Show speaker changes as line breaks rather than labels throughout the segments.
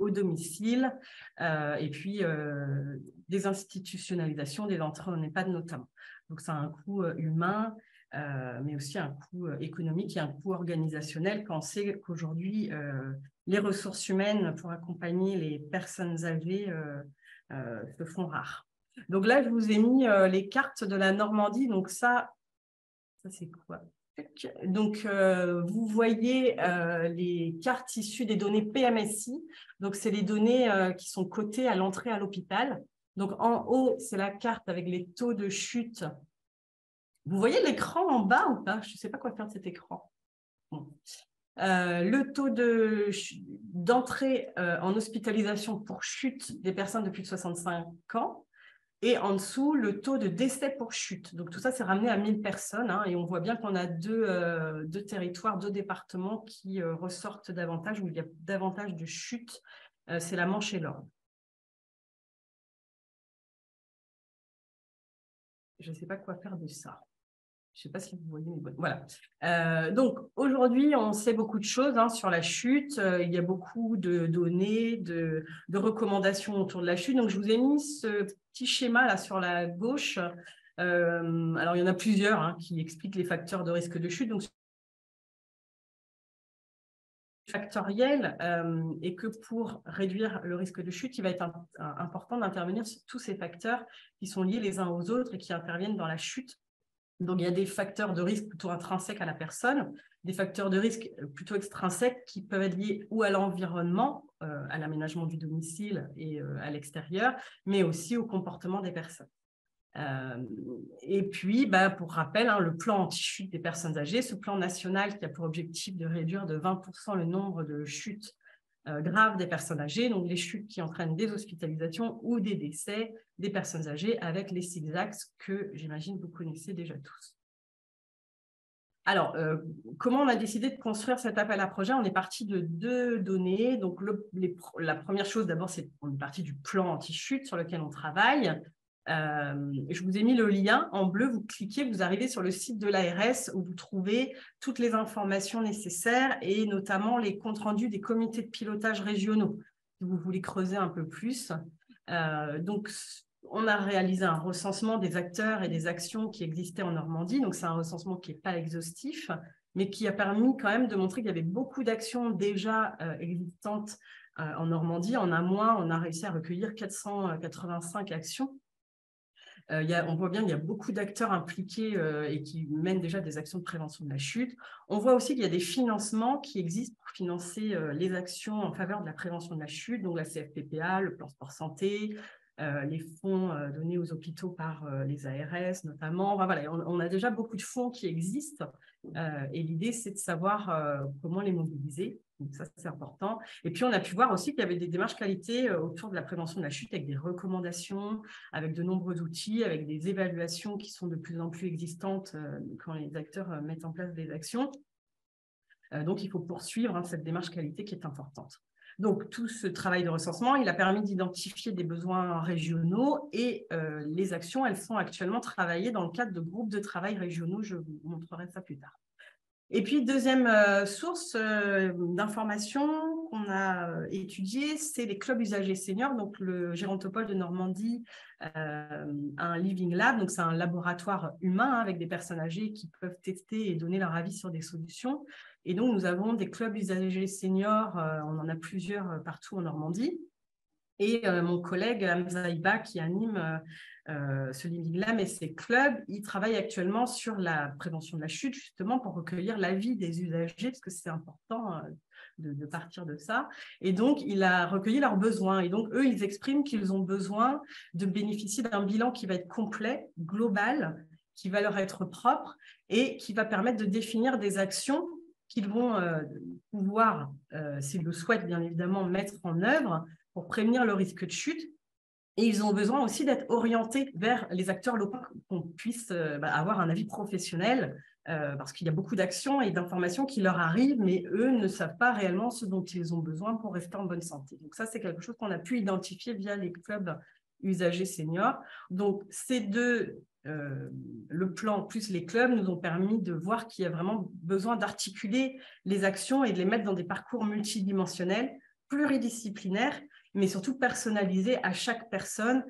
au domicile, et puis désinstitutionnalisation des entrées en EHPAD notamment. Donc, ça a un coût humain, mais aussi un coût économique et un coût organisationnel quand on sait qu'aujourd'hui, les ressources humaines pour accompagner les personnes âgées se font rares. Donc là, je vous ai mis les cartes de la Normandie. Donc ça c'est quoi? Donc, vous voyez les cartes issues des données PMSI. Donc, c'est les données qui sont cotées à l'entrée à l'hôpital. Donc, en haut, c'est la carte avec les taux de chute. Vous voyez l'écran en bas ou pas? Je ne sais pas quoi faire de cet écran. Bon. Le taux d'entrée en hospitalisation pour chute des personnes de plus de 65 ans. Et en dessous, le taux de décès pour chute. Donc, tout ça, c'est ramené à 1000 personnes. Hein, et on voit bien qu'on a deux territoires, deux départements qui ressortent davantage, où il y a davantage de chutes. C'est la Manche et l'Orne. Je ne sais pas quoi faire de ça. Je ne sais pas si vous voyez. Voilà. Donc, aujourd'hui, on sait beaucoup de choses sur la chute. Il y a beaucoup de données, de recommandations autour de la chute. Donc, je vous ai mis ce petit schéma là sur la gauche. Alors, il y en a plusieurs qui expliquent les facteurs de risque de chute. Donc, factoriel, et que pour réduire le risque de chute, il va être important d'intervenir sur tous ces facteurs qui sont liés les uns aux autres et qui interviennent dans la chute. Donc, il y a des facteurs de risque plutôt intrinsèques à la personne, des facteurs de risque plutôt extrinsèques qui peuvent être liés ou à l'environnement, à l'aménagement du domicile et à l'extérieur, mais aussi au comportement des personnes. Et puis, pour rappel, le plan anti-chute des personnes âgées, ce plan national qui a pour objectif de réduire de 20% le nombre de chutes graves des personnes âgées, donc les chutes qui entraînent des hospitalisations ou des décès des personnes âgées, avec les 6 axes que j'imagine vous connaissez déjà tous. Alors, comment on a décidé de construire cet appel à projet? On est parti de 2 données. Donc, la première chose, d'abord, c'est qu'on est parti du plan anti-chute sur lequel on travaille. Je vous ai mis le lien en bleu, vous cliquez, vous arrivez sur le site de l'ARS où vous trouvez toutes les informations nécessaires et notamment les comptes rendus des comités de pilotage régionaux, si vous voulez creuser un peu plus. Donc, on a réalisé un recensement des acteurs et des actions qui existaient en Normandie. Donc, c'est un recensement qui n'est pas exhaustif, mais qui a permis quand même de montrer qu'il y avait beaucoup d'actions déjà existantes en Normandie. En un mois, on a réussi à recueillir 485 actions. On voit bien qu'il y a beaucoup d'acteurs impliqués et qui mènent déjà des actions de prévention de la chute. On voit aussi qu'il y a des financements qui existent pour financer les actions en faveur de la prévention de la chute, donc la CFPPA, le plan sport santé, les fonds donnés aux hôpitaux par les ARS notamment. Enfin, voilà, on a déjà beaucoup de fonds qui existent et l'idée, c'est de savoir comment les mobiliser. Donc ça, c'est important. Et puis, on a pu voir aussi qu'il y avait des démarches qualité autour de la prévention de la chute avec des recommandations, avec de nombreux outils, avec des évaluations qui sont de plus en plus existantes quand les acteurs mettent en place des actions. Donc, il faut poursuivre cette démarche qualité qui est importante. Donc, tout ce travail de recensement, il a permis d'identifier des besoins régionaux et les actions, elles sont actuellement travaillées dans le cadre de groupes de travail régionaux. Je vous montrerai ça plus tard. Et puis, deuxième source d'information qu'on a étudiée, c'est les clubs usagers seniors. Donc, le Gérontopole de Normandie a un Living Lab. Donc, c'est un laboratoire humain avec des personnes âgées qui peuvent tester et donner leur avis sur des solutions. Et donc, nous avons des clubs usagers seniors. On en a plusieurs partout en Normandie. Et mon collègue Hamza Iba, qui anime ce Living Lab et ses clubs, il travaille actuellement sur la prévention de la chute, justement pour recueillir l'avis des usagers, parce que c'est important de partir de ça. Et donc, il a recueilli leurs besoins. Et donc, eux, ils expriment qu'ils ont besoin de bénéficier d'un bilan qui va être complet, global, qui va leur être propre et qui va permettre de définir des actions qu'ils vont pouvoir, s'ils le souhaitent, bien évidemment, mettre en œuvre pour prévenir le risque de chute. Et ils ont besoin aussi d'être orientés vers les acteurs locaux, qu'on puisse avoir un avis professionnel, parce qu'il y a beaucoup d'actions et d'informations qui leur arrivent, mais eux ne savent pas réellement ce dont ils ont besoin pour rester en bonne santé. Donc ça, c'est quelque chose qu'on a pu identifier via les clubs usagers seniors. Donc ces deux, le plan plus les clubs, nous ont permis de voir qu'il y a vraiment besoin d'articuler les actions et de les mettre dans des parcours multidimensionnels pluridisciplinaire, mais surtout personnalisé à chaque personne.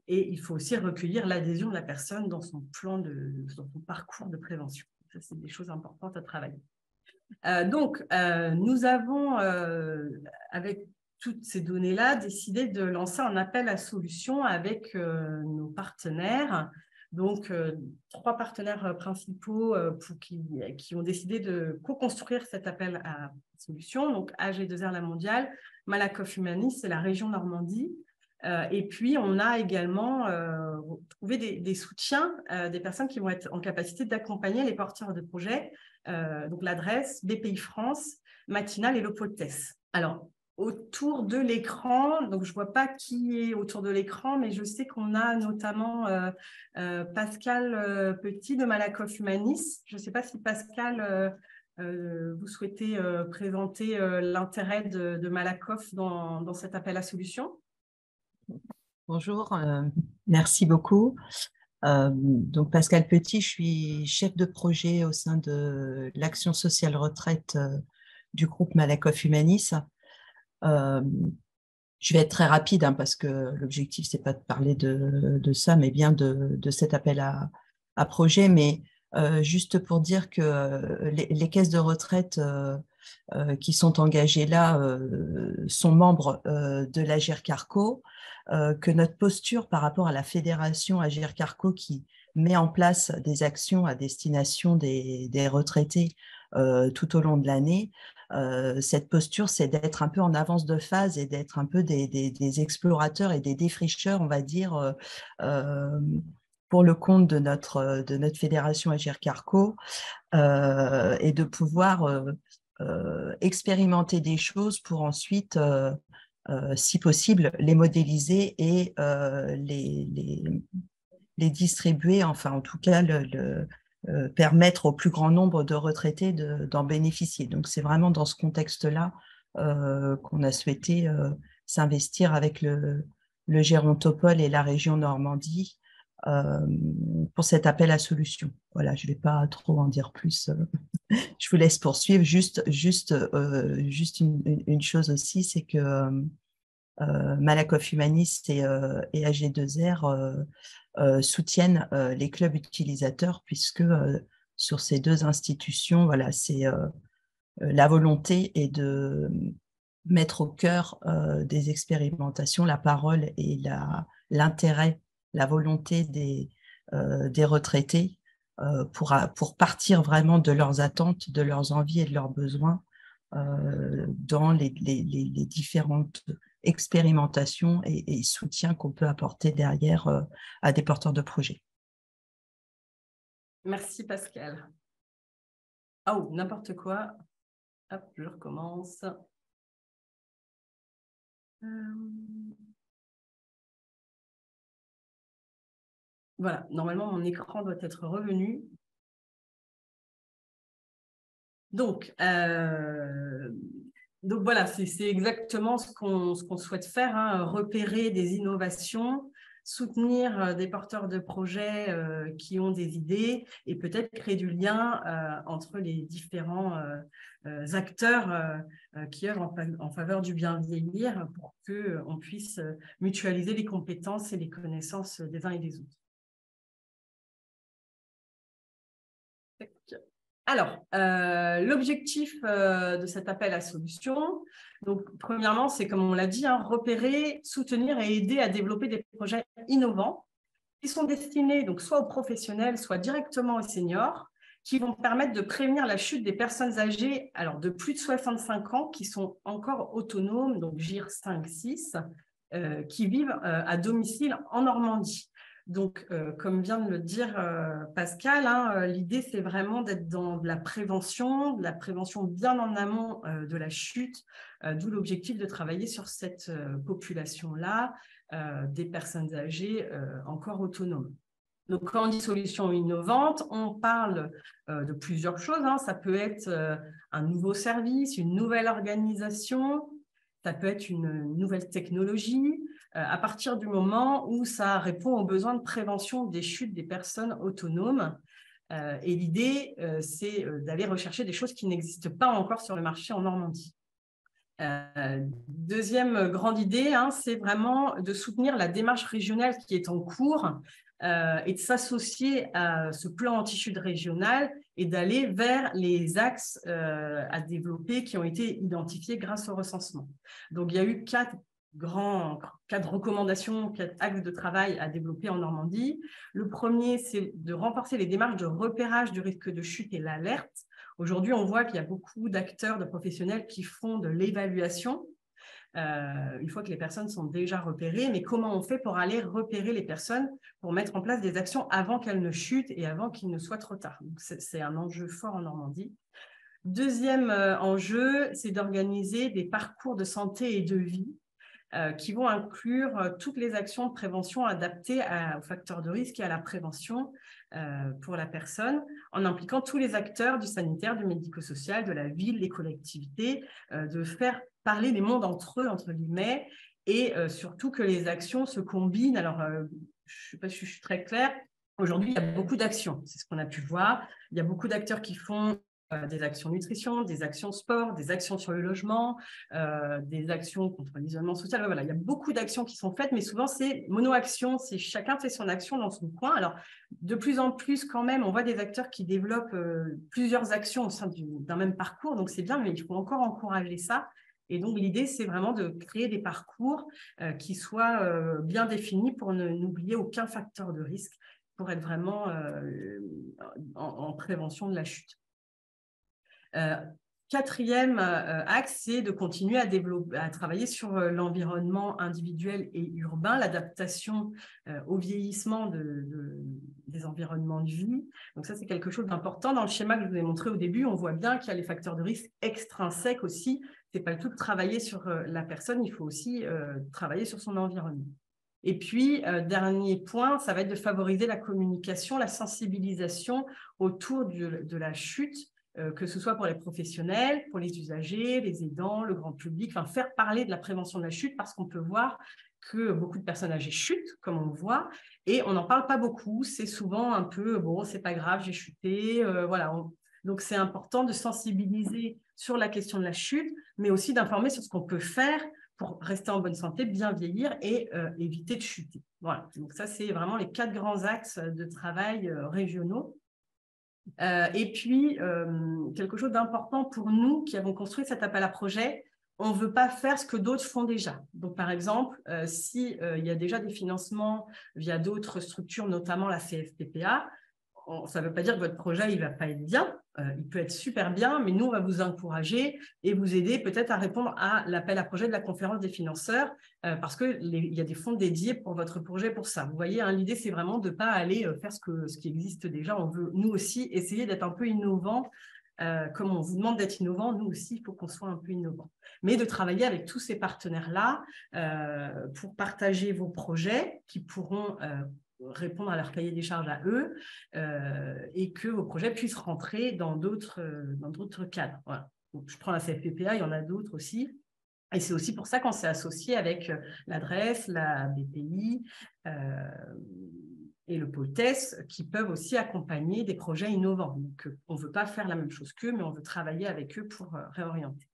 Et il faut aussi recueillir l'adhésion de la personne dans son dans son parcours de prévention. Ça, c'est des choses importantes à travailler. Nous avons, avec toutes ces données-là, décidé de lancer un appel à solutions avec nos partenaires. Donc, 3 partenaires principaux qui ont décidé de co-construire cet appel à solutions. Donc, AG2R La Mondiale, Malakoff Humanis et la région Normandie. Et puis, on a également trouvé des soutiens, des personnes qui vont être en capacité d'accompagner les porteurs de projets. Donc, l'adresse, BPI France, Matinale et le Poltès. Alors, autour de l'écran, donc je ne vois pas qui est autour de l'écran, mais je sais qu'on a notamment Pascal Petit de Malakoff Humanis. Je ne sais pas si Pascal, vous souhaitez présenter l'intérêt de Malakoff dans cet appel à solutions.
Bonjour, merci beaucoup. Donc Pascal Petit, je suis chef de projet au sein de l'Action sociale retraite du groupe Malakoff Humanis. Je vais être très rapide parce que l'objectif, ce n'est pas de parler de ça, mais bien de cet appel à projet. Mais juste pour dire que les caisses de retraite qui sont engagées là sont membres de l'Agirc-Arrco, que notre posture par rapport à la fédération Agirc-Arrco qui met en place des actions à destination des retraités tout au long de l'année, cette posture, c'est d'être un peu en avance de phase et d'être un peu des explorateurs et des défricheurs, on va dire, pour le compte de notre fédération Agirc-Arrco, et de pouvoir expérimenter des choses pour ensuite, si possible, les modéliser et les distribuer, enfin en tout cas permettre au plus grand nombre de retraités d'en bénéficier. Donc c'est vraiment dans ce contexte-là qu'on a souhaité s'investir avec le Gérontopole et la région Normandie pour cet appel à solutions. Voilà, je ne vais pas trop en dire plus. Je vous laisse poursuivre. Juste une chose aussi, c'est que Malakoff Humanis et AG2R soutiennent les clubs utilisateurs, puisque sur ces 2 institutions, voilà, c'est la volonté est de mettre au cœur des expérimentations la parole et l'intérêt, la volonté des retraités pour partir vraiment de leurs attentes, de leurs envies et de leurs besoins dans les différentes expérimentations et soutiens qu'on peut apporter derrière à des porteurs de projets.
Merci Pascal. Oh, n'importe quoi. Hop, je recommence. Voilà, normalement mon écran doit être revenu. Donc voilà, c'est exactement ce qu'on souhaite faire, repérer des innovations, soutenir des porteurs de projets qui ont des idées et peut-être créer du lien entre les différents acteurs qui œuvrent en faveur du bien vieillir pour qu'on puisse mutualiser les compétences et les connaissances des uns et des autres. Alors, l'objectif de cet appel à solutions, donc premièrement, c'est comme on l'a dit, repérer, soutenir et aider à développer des projets innovants qui sont destinés donc soit aux professionnels, soit directement aux seniors, qui vont permettre de prévenir la chute des personnes âgées de plus de 65 ans qui sont encore autonomes, donc GIR 5-6, qui vivent à domicile en Normandie. Donc, comme vient de le dire Pascal, l'idée, c'est vraiment d'être dans de la prévention bien en amont de la chute, d'où l'objectif de travailler sur cette population-là, des personnes âgées encore autonomes. Donc, quand on dit solution innovante, on parle de plusieurs choses. Ça peut être un nouveau service, une nouvelle organisation, ça peut être une nouvelle technologie, à partir du moment où ça répond aux besoins de prévention des chutes des personnes autonomes. Et l'idée, c'est d'aller rechercher des choses qui n'existent pas encore sur le marché en Normandie. Deuxième grande idée, hein, c'est vraiment de soutenir la démarche régionale qui est en cours et de s'associer à ce plan anti-chute régional et d'aller vers les axes à développer qui ont été identifiés grâce au recensement. Donc, il y a eu quatre recommandations, 4 axes de travail à développer en Normandie. Le premier, c'est de renforcer les démarches de repérage du risque de chute et l'alerte. Aujourd'hui, on voit qu'il y a beaucoup d'acteurs, de professionnels qui font de l'évaluation une fois que les personnes sont déjà repérées, mais comment on fait pour aller repérer les personnes, pour mettre en place des actions avant qu'elles ne chutent et avant qu'il ne soit trop tard. Donc, c'est un enjeu fort en Normandie. Deuxième enjeu, c'est d'organiser des parcours de santé et de vie qui vont inclure toutes les actions de prévention adaptées aux facteurs de risque et à la prévention pour la personne, en impliquant tous les acteurs du sanitaire, du médico-social, de la ville, les collectivités, de faire parler les mondes entre eux, entre guillemets, et surtout que les actions se combinent. Alors, je ne sais pas si je suis très claire, aujourd'hui, il y a beaucoup d'actions, c'est ce qu'on a pu voir. Il y a beaucoup d'acteurs qui font des actions nutrition, des actions sport, des actions sur le logement, des actions contre l'isolement social. Voilà, il y a beaucoup d'actions qui sont faites, mais souvent c'est mono-action, c'est chacun fait son action dans son coin. Alors, de plus en plus quand même, on voit des acteurs qui développent plusieurs actions au sein d'un même parcours, donc c'est bien, mais il faut encore encourager ça. Et donc, l'idée, c'est vraiment de créer des parcours qui soient bien définis pour n'oublier aucun facteur de risque, pour être vraiment en prévention de la chute. Quatrième axe, c'est de continuer à travailler sur l'environnement individuel et urbain, l'adaptation au vieillissement des environnements de vie. Donc ça, c'est quelque chose d'important. Dans le schéma que je vous ai montré au début, on voit bien qu'il y a les facteurs de risque extrinsèques aussi. Ce n'est pas le tout de travailler sur la personne, il faut aussi travailler sur son environnement. Et puis, dernier point, ça va être de favoriser la communication, la sensibilisation autour de la chute, que ce soit pour les professionnels, pour les usagers, les aidants, le grand public, enfin faire parler de la prévention de la chute parce qu'on peut voir que beaucoup de personnes âgées chutent, comme on le voit, et on n'en parle pas beaucoup. C'est souvent un peu, bon, c'est pas grave, j'ai chuté, voilà. Donc, c'est important de sensibiliser sur la question de la chute, mais aussi d'informer sur ce qu'on peut faire pour rester en bonne santé, bien vieillir et éviter de chuter. Voilà. Donc, ça, c'est vraiment les 4 grands axes de travail régionaux. Et puis, quelque chose d'important pour nous qui avons construit cet appel à projet, on ne veut pas faire ce que d'autres font déjà. Donc, par exemple, s'il y a déjà des financements via d'autres structures, notamment la CFPPA, ça ne veut pas dire que votre projet il ne va pas être bien, il peut être super bien, mais nous, on va vous encourager et vous aider peut-être à répondre à l'appel à projet de la conférence des financeurs parce qu'il y a des fonds dédiés pour votre projet pour ça. Vous voyez, hein, l'idée, c'est vraiment de ne pas aller faire ce qui existe déjà. On veut, nous aussi, essayer d'être un peu innovants. Comme on vous demande d'être innovant, nous aussi, il faut qu'on soit un peu innovant. Mais de travailler avec tous ces partenaires-là pour partager vos projets qui pourront répondre à leur cahier des charges à eux et que vos projets puissent rentrer dans d'autres cadres. Voilà. Donc, je prends la CFPPA, il y en a d'autres aussi. Et c'est aussi pour ça qu'on s'est associé avec l'adresse, la BPI et le pôle TES qui peuvent aussi accompagner des projets innovants. Donc, on ne veut pas faire la même chose qu'eux, mais on veut travailler avec eux pour réorienter.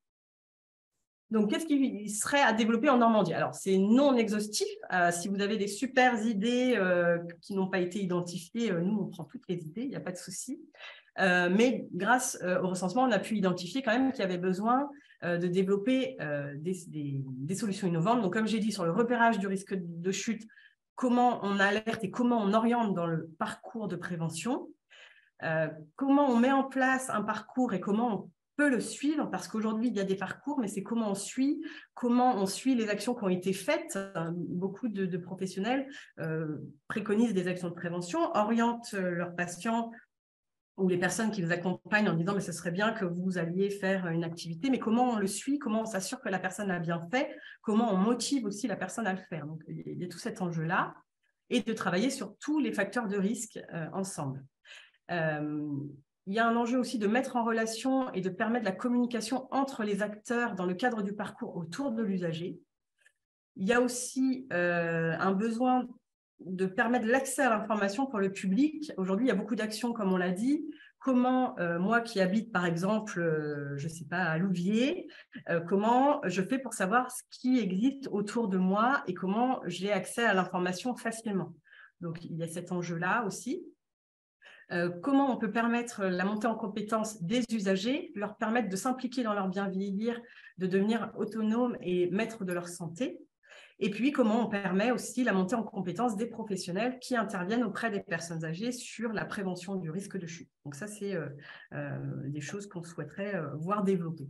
Donc, qu'est-ce qui serait à développer en Normandie? Alors, c'est non exhaustif. Si vous avez des super idées qui n'ont pas été identifiées, nous, on prend toutes les idées, il n'y a pas de souci. Mais grâce au recensement, on a pu identifier quand même qu'il y avait besoin de développer des solutions innovantes. Donc, comme j'ai dit, sur le repérage du risque de chute, comment on alerte et comment on oriente dans le parcours de prévention, comment on met en place un parcours et comment on peut le suivre, parce qu'aujourd'hui, il y a des parcours, mais c'est comment on suit les actions qui ont été faites. Beaucoup de professionnels préconisent des actions de prévention, orientent leurs patients ou les personnes qui les accompagnent en disant mais ce serait bien que vous alliez faire une activité, mais comment on le suit, comment on s'assure que la personne l'a bien fait, comment on motive aussi la personne à le faire. Donc, il y a tout cet enjeu-là, et de travailler sur tous les facteurs de risque ensemble. Il y a un enjeu aussi de mettre en relation et de permettre la communication entre les acteurs dans le cadre du parcours autour de l'usager. Il y a aussi un besoin de permettre l'accès à l'information pour le public. Aujourd'hui, il y a beaucoup d'actions, comme on l'a dit, comment, moi qui habite par exemple, je ne sais pas, à Louviers, comment je fais pour savoir ce qui existe autour de moi et comment j'ai accès à l'information facilement. Donc, il y a cet enjeu-là aussi. Comment on peut permettre la montée en compétences des usagers, leur permettre de s'impliquer dans leur bien vieillir, de devenir autonomes et maîtres de leur santé. Et puis, comment on permet aussi la montée en compétences des professionnels qui interviennent auprès des personnes âgées sur la prévention du risque de chute. Donc ça, c'est des choses qu'on souhaiterait voir développer.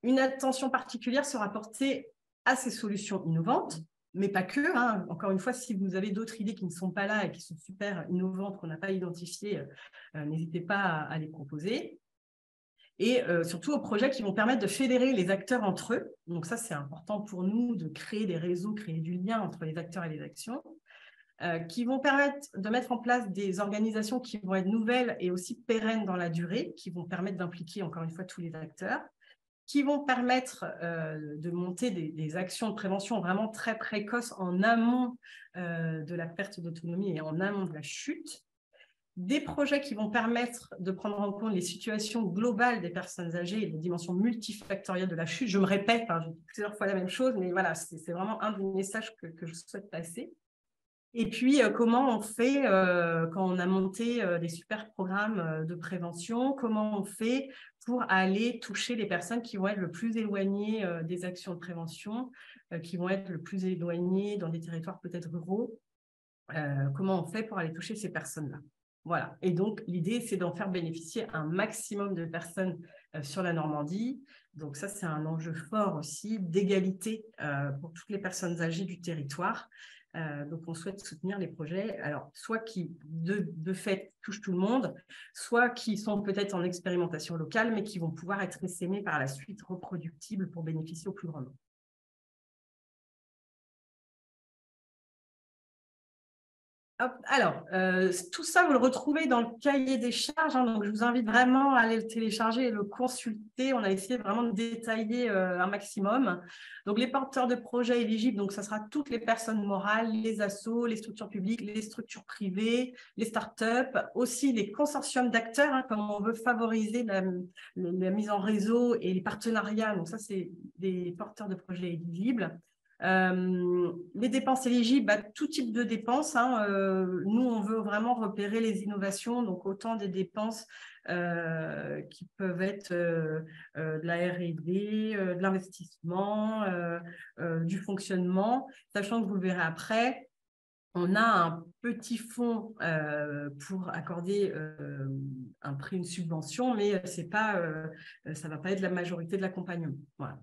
Une attention particulière sera portée à ces solutions innovantes, mais pas que. Hein. Encore une fois, si vous avez d'autres idées qui ne sont pas là et qui sont super innovantes, qu'on n'a pas identifiées, n'hésitez pas à les proposer. Et surtout aux projets qui vont permettre de fédérer les acteurs entre eux. Donc ça, c'est important pour nous de créer des réseaux, créer du lien entre les acteurs et les actions, qui vont permettre de mettre en place des organisations qui vont être nouvelles et aussi pérennes dans la durée, qui vont permettre d'impliquer encore une fois tous les acteurs, qui vont permettre de monter des actions de prévention vraiment très précoces en amont de la perte d'autonomie et en amont de la chute. Des projets qui vont permettre de prendre en compte les situations globales des personnes âgées et les dimensions multifactorielles de la chute. Je me répète, hein, je dis plusieurs fois la même chose, mais voilà, c'est vraiment un des messages que je souhaite passer. Et puis, comment on fait quand on a monté des super programmes de prévention, comment on fait pour aller toucher les personnes qui vont être le plus éloignées des actions de prévention, qui vont être le plus éloignées dans des territoires peut-être ruraux. Comment on fait pour aller toucher ces personnes-là? Voilà. Et donc, l'idée, c'est d'en faire bénéficier un maximum de personnes sur la Normandie. Donc, ça, c'est un enjeu fort aussi d'égalité pour toutes les personnes âgées du territoire. Donc, on souhaite soutenir les projets, alors soit qui, de fait, touchent tout le monde, soit qui sont peut-être en expérimentation locale, mais qui vont pouvoir être essaimés par la suite, reproductibles pour bénéficier au plus grand nombre. Hop, alors, tout ça, vous le retrouvez dans le cahier des charges, hein, donc je vous invite vraiment à aller le télécharger et le consulter. On a essayé vraiment de détailler un maximum. Donc, les porteurs de projets éligibles, donc ça sera toutes les personnes morales, les assos, les structures publiques, les structures privées, les startups, aussi les consortiums d'acteurs, hein, comme on veut favoriser la mise en réseau et les partenariats. Donc, ça, c'est des porteurs de projets éligibles. Les dépenses éligibles, tout type de dépenses. Hein, nous, on veut vraiment repérer les innovations, donc autant des dépenses qui peuvent être de la R&D, de l'investissement, du fonctionnement, sachant que vous le verrez après, on a un petit fonds pour accorder un prix, une subvention, mais c'est pas, ça ne va pas être la majorité de l'accompagnement. Voilà.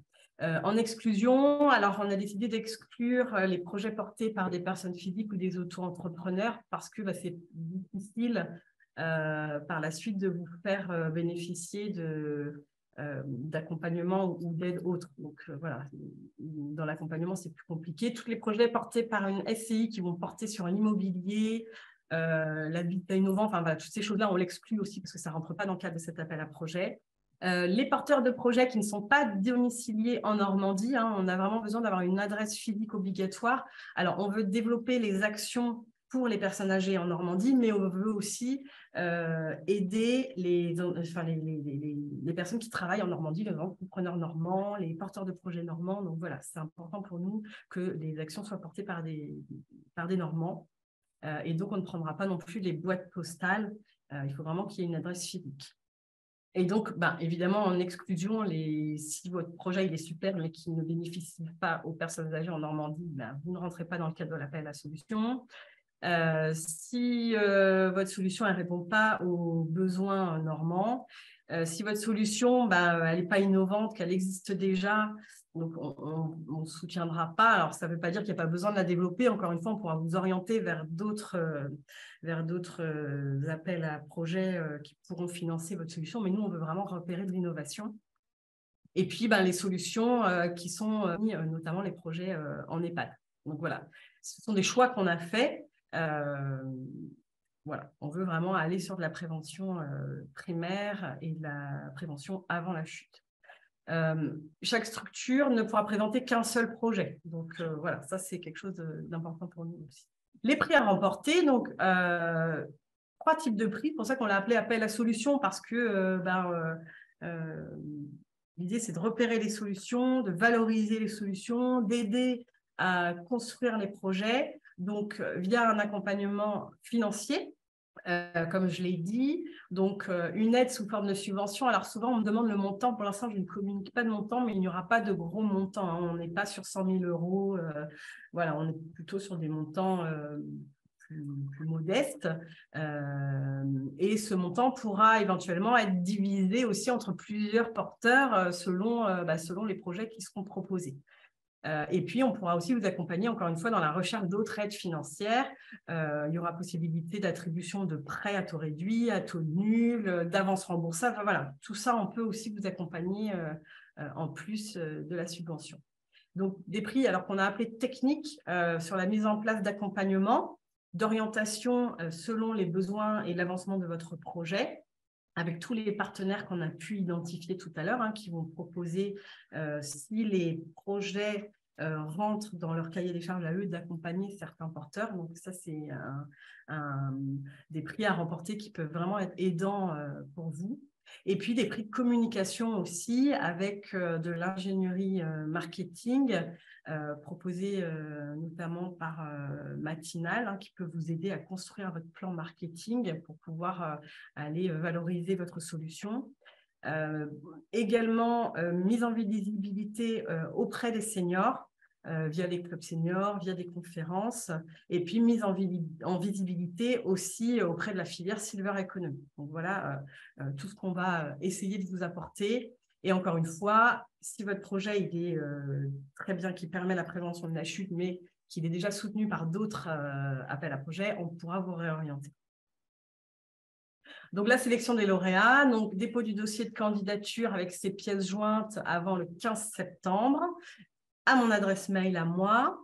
En exclusion, alors on a décidé d'exclure les projets portés par des personnes physiques ou des auto-entrepreneurs parce que c'est difficile par la suite de vous faire bénéficier d'accompagnement ou d'aide autre. Donc voilà, dans l'accompagnement, c'est plus compliqué. Tous les projets portés par une SCI qui vont porter sur l'immobilier, l'habitat innovant, enfin voilà, toutes ces choses-là, on l'exclut aussi parce que ça ne rentre pas dans le cadre de cet appel à projet. Les porteurs de projets qui ne sont pas domiciliés en Normandie, hein, on a vraiment besoin d'avoir une adresse physique obligatoire. Alors, on veut développer les actions pour les personnes âgées en Normandie, mais on veut aussi aider les personnes qui travaillent en Normandie, les entrepreneurs normands, les porteurs de projets normands. Donc voilà, c'est important pour nous que les actions soient portées par des Normands. Et donc, on ne prendra pas non plus les boîtes postales. Il faut vraiment qu'il y ait une adresse physique. Et donc, évidemment, en exclusion, si votre projet il est super, mais qui ne bénéficie pas aux personnes âgées en Normandie, vous ne rentrez pas dans le cadre de l'appel à solution. Si votre solution ne répond pas aux besoins normands, si votre solution elle n'est pas innovante, qu'elle existe déjà, donc on ne soutiendra pas. Alors, ça ne veut pas dire qu'il n'y a pas besoin de la développer. Encore une fois, on pourra vous orienter vers d'autres appels à projets qui pourront financer votre solution. Mais nous, on veut vraiment repérer de l'innovation. Et puis, les solutions qui sont notamment les projets en EHPAD. Donc, voilà, ce sont des choix qu'on a faits. Voilà, on veut vraiment aller sur de la prévention primaire et de la prévention avant la chute. Chaque structure ne pourra présenter qu'un seul projet. Donc, voilà, ça, c'est quelque chose d'important pour nous aussi. Les prix à remporter, donc, 3 types de prix. C'est pour ça qu'on l'a appelé appel à solutions, parce que l'idée, c'est de repérer les solutions, de valoriser les solutions, d'aider à construire les projets, donc via un accompagnement financier, comme je l'ai dit, donc une aide sous forme de subvention. Alors souvent, on me demande le montant. Pour l'instant, je ne communique pas de montant, mais il n'y aura pas de gros montants, hein. On n'est pas sur 100 000 €. Voilà, on est plutôt sur des montants plus modeste, et ce montant pourra éventuellement être divisé aussi entre plusieurs porteurs selon les projets qui seront proposés. Et puis, on pourra aussi vous accompagner, encore une fois, dans la recherche d'autres aides financières. Il y aura possibilité d'attribution de prêts à taux réduit, à taux nul, d'avances remboursables. Enfin, voilà, tout ça, on peut aussi vous accompagner en plus de la subvention. Donc, des prix, alors qu'on a appelé techniques, sur la mise en place d'accompagnement, d'orientation selon les besoins et l'avancement de votre projet, avec tous les partenaires qu'on a pu identifier tout à l'heure, hein, qui vont proposer, si les projets rentrent dans leur cahier des charges à eux, d'accompagner certains porteurs. Donc ça, c'est des prix à remporter qui peuvent vraiment être aidants pour vous. Et puis des prix de communication aussi, avec de l'ingénierie marketing, proposée notamment par Matinal, hein, qui peut vous aider à construire votre plan marketing pour pouvoir aller valoriser votre solution. Également, mise en visibilité auprès des seniors, via les clubs seniors, via des conférences, et puis mise en visibilité aussi auprès de la filière Silver Economy. Donc voilà tout ce qu'on va essayer de vous apporter. Et encore une fois, si votre projet il est très bien, qui permet la prévention de la chute, mais qu'il est déjà soutenu par d'autres appels à projets, on pourra vous réorienter. Donc, la sélection des lauréats, donc dépôt du dossier de candidature avec ses pièces jointes avant le 15 septembre, à mon adresse mail à moi.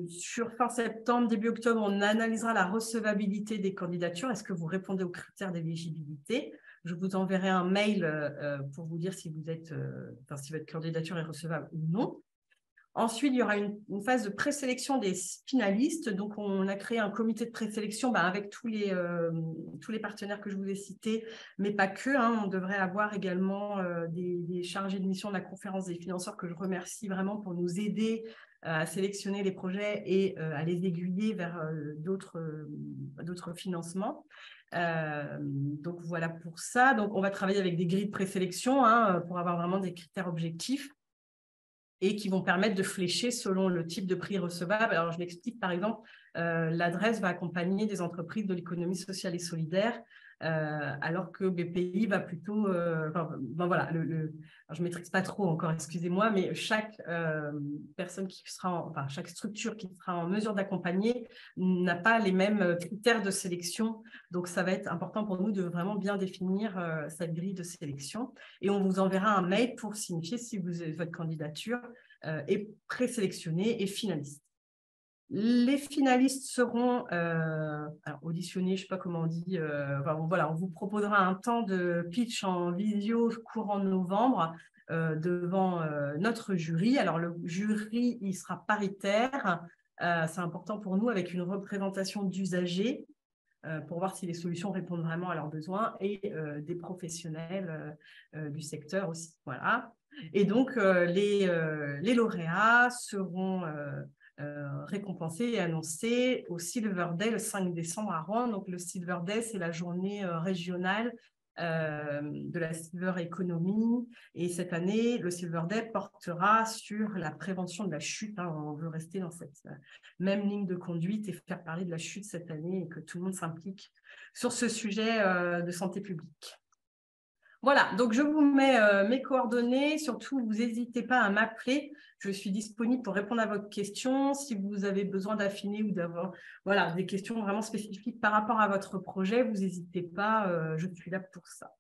Sur fin septembre, début octobre, on analysera la recevabilité des candidatures. Est-ce que vous répondez aux critères d'éligibilité? Je vous enverrai un mail pour vous dire si si votre candidature est recevable ou non. Ensuite, il y aura une phase de présélection des finalistes. Donc, on a créé un comité de présélection avec tous les partenaires que je vous ai cités, mais pas que, hein. On devrait avoir également des chargés de mission de la conférence des financeurs, que je remercie vraiment pour nous aider à sélectionner les projets et à les aiguiller vers d'autres financements. Donc, voilà pour ça. Donc, on va travailler avec des grilles de présélection, hein, pour avoir vraiment des critères objectifs, et qui vont permettre de flécher selon le type de prix recevable. Alors, je l'explique, par exemple, l'adresse va accompagner des entreprises de l'économie sociale et solidaire, alors que BPI va plutôt… voilà, je ne maîtrise pas trop encore, excusez-moi, mais chaque personne qui sera, chaque structure qui sera en mesure d'accompagner n'a pas les mêmes critères de sélection. Donc, ça va être important pour nous de vraiment bien définir cette grille de sélection. Et on vous enverra un mail pour signifier si votre candidature est présélectionnée et finaliste. Les finalistes seront auditionnés, je ne sais pas comment on dit, voilà, on vous proposera un temps de pitch en visio courant novembre devant notre jury. Alors, le jury, il sera paritaire, c'est important pour nous, avec une représentation d'usagers pour voir si les solutions répondent vraiment à leurs besoins, et des professionnels du secteur aussi. Voilà. Et donc, les lauréats seront récompensés et annoncés au Silver Day le 5 décembre à Rouen. Donc, le Silver Day, c'est la journée régionale de la Silver Economy. Et cette année, le Silver Day portera sur la prévention de la chute. Hein. On veut rester dans cette même ligne de conduite et faire parler de la chute cette année, et que tout le monde s'implique sur ce sujet de santé publique. Voilà, donc je vous mets mes coordonnées. Surtout, vous n'hésitez pas à m'appeler. Je suis disponible pour répondre à vos questions. Si vous avez besoin d'affiner ou d'avoir des questions vraiment spécifiques par rapport à votre projet, vous n'hésitez pas, je suis là pour ça.